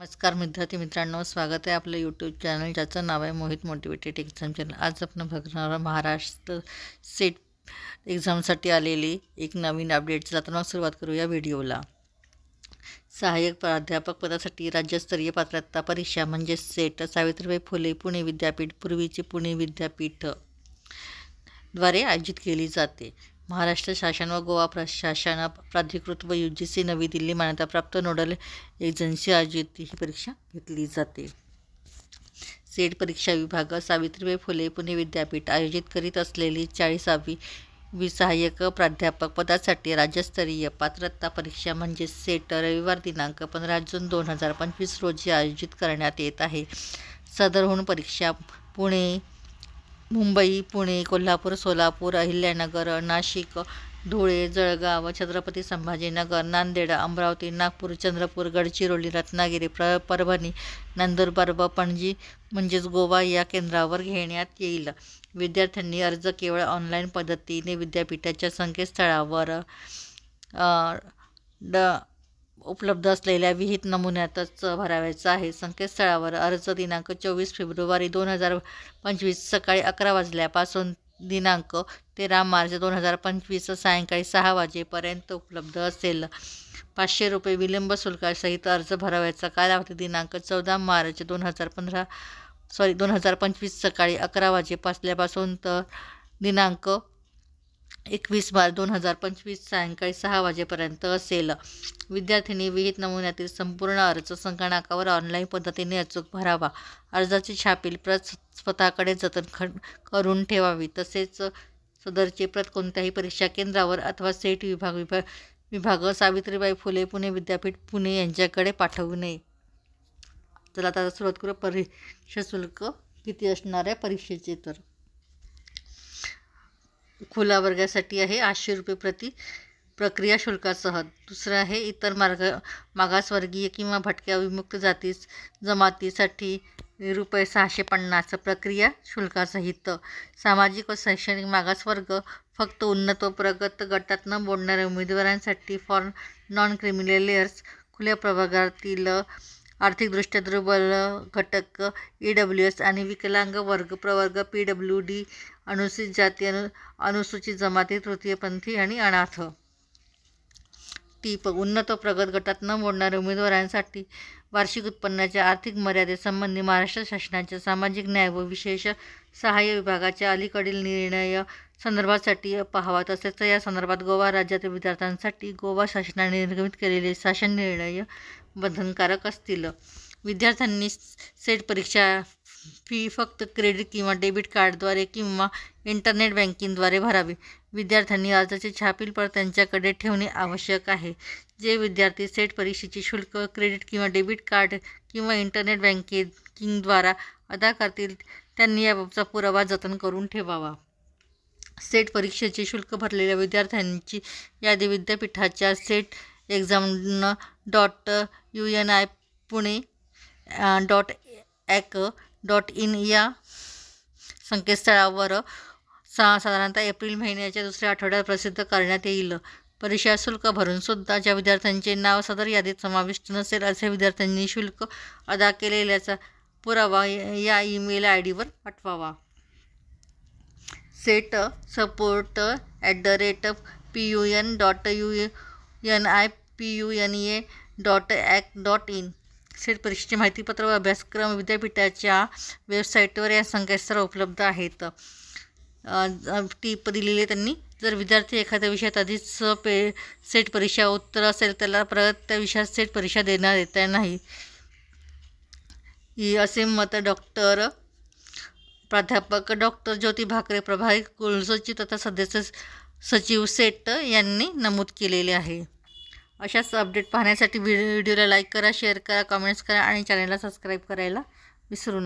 नमस्कार विद्यार्थी मित्रांनो, स्वागत आहे आपलं यूट्यूब चॅनल ज्याचं नाव आहे मोहित मोटिवेटेड एक्झाम चॅनल। आज आपण बघणार महाराष्ट्र सेट एक्झामसाठी आलेली एक नवीन अपडेट। चला मग सुरुवात करूया व्हिडिओला। सहाय्यक प्राध्यापक पदासाठी राज्यस्तरीय पात्रता परीक्षा म्हणजे सेट सावित्रीबाई फुले पुणे विद्यापीठ, पूर्वीचे पुणे विद्यापीठ द्वारे आयोजित केली जाते। महाराष्ट्र शासन व गोवा प्रशासन प्राधिकृत व UGC नवी दिल्ली मान्यताप्राप्त नोडल एजन्सी आयोजित ही परीक्षा घेतली जाते। सेट परीक्षा विभाग सावित्रीबाई फुले पुणे विद्यापीठ आयोजित करीत असलेली 40वी सहाय्यक प्राध्यापक पदासाठी राज्यस्तरीय पात्रता परीक्षा म्हणजे सेट रविवार दिनांक 15 जून 2025 रोजी आयोजित करण्यात येत आहे। सदरहून परीक्षा पुणे, मुंबई, पुणे, कोल्हापूर, सोलापूर, अहिल्यानगर, नाशिक, धुळे, जळगाव, छत्रपती संभाजीनगर, नांदेड, अमरावती, नागपूर, चंद्रपूर, गडचिरोली, रत्नागिरी, परभणी, नंदुरबार व पणजी म्हणजेच गोवा या केंद्रावर घेण्यात येईल। विद्यार्थ्यांनी अर्ज केवळ ऑनलाईन पद्धतीने विद्यापीठाच्या संकेतस्थळावर उपलब्ध असलेल्या विहित नमुन्यातच भरावयाचा आहे। संकेतस्थळावर अर्ज दिनांक 24 फेब्रुवारी 2025 सकाळी 11 वाजल्यापासून दिनांक 13 मार्च 2025 सायंकाळी 6 वाजेपर्यंत उपलब्ध असेल। 500 रुपये विलंब शुल्कासहित अर्ज भरावयाचा कालावधी दिनांक 14 मार्च 2025 सकाळी 11 वाजेपासून तर दिनांक 21 मार्च 2025 सायंकाळी 6 वाजेपर्यंत असेल। विद्यार्थ्यांनी विहित नमुन्यातील संपूर्ण अर्ज संगणकावर ऑनलाईन पद्धतीने अचूक भरावा। अर्जाची छापील प्रत स्वतःकडे जतन करून ठेवावी। तसेच सदरची प्रत कोणत्याही परीक्षा केंद्रावर अथवा सेट विभाग सावित्रीबाई फुले पुणे विद्यापीठ पुणे यांच्याकडे पाठवू नये। चला आता सुरुवात करू परीक्षा शुल्क किती असणार आहे परीक्षेचे। तर खुला वर्गासाठी आहे 800 रुपये प्रति प्रक्रिया शुल्कासह। दुसरं आहे इतर मागासवर्गीय किंवा भटक्या विमुक्त जाती जमातीसाठी रुपये 650 प्रक्रिया शुल्कासहित। सामाजिक व शैक्षणिक मागासवर्ग फक्त उन्नत व प्रगत गटात न मोडणाऱ्या उमेदवारांसाठी फॉर नॉन क्रिमिनल खुल्या प्रवर्गातील आर्थिकदृष्ट्या दुर्बल घटक EWS आणि विकलांग वर्ग प्रवर्ग PWD, अनुसूचित जाती, अनुसूचित जमाती, तृतीयपंथी आणि अनाथ। टीप उन्नत व प्रगत गटात न मोडणाऱ्या उमेदवारांसाठी वार्षिक उत्पन्नाच्या आर्थिक मर्यादेसंबंधी महाराष्ट्र शासनाच्या सामाजिक न्याय व विशेष सहाय्य विभागाच्या अलीकडील निर्णय संदर्भासाठी पाहावा। तसेच या संदर्भात गोवा राज्यातील विद्यार्थ्यांसाठी गोवा शासनाने निर्गमित केलेले शासन निर्णय बंधनकारक असतील। विद्यार्थ्यांनी सेट परीक्षा फी फक्त क्रेडिट किंवा डेबिट कार्डद्वारे किंवा इंटरनेट बँकिंगद्वारे भरावी। विद्यार्थ्यांनी अर्जाची छापील प्रत त्यांच्याकडे ठेवणे आवश्यक आहे। जे विद्यार्थी सेट परीक्षेचे शुल्क क्रेडिट किंवा डेबिट कार्ड किंवा इंटरनेट बँकिंगद्वारा अदा करतील त्यांनी याबाबतचा पुरावा जतन करून ठेवावा। सेट परीक्षेचे शुल्क भरलेल्या विद्यार्थ्यांची यादी विद्यापीठाच्या setexam.pune.ac.in या संकेतस्थळावर साधारणतः एप्रिल महिन्याच्या दुसऱ्या आठवड्यात प्रसिद्ध करण्यात येईल। परीक्षा शुल्क भरून सुद्धा ज्या विद्यार्थ्यांचे नाव सदर यादीत समाविष्ट नसेल अशा विद्यार्थ्यांनी शुल्क अदा केलेल्याचा पुरावा या ईमेल ID वर पाठवावा। setsupport@pun.unipuna.ac.in सेट परीक्षेचे माहितीपत्र व अभ्यासक्रम विद्यापीठाच्या वेबसाईटवर या संकेतस्थळावर उपलब्ध आहेत। टीप दिलेली त्यांनी जर विद्यार्थी एखाद्या विषयात आधीच सेट परीक्षा उत्तर असेल त्याला परत त्या विषयात सेट परीक्षा देण्यात येता नाही असे मत प्राध्यापक डॉक्टर ज्योती भाकरे, प्रभारी कुलसचिव तथा सदस्य सचिव सेट यांनी नमूद केलेले आहे। अशाच अपडेट पाहण्यासाठी व्हिडिओला लाईक करा, शेअर करा, कमेंट्स करा आणि चॅनलला सबस्क्राईब करायला विसरू नका।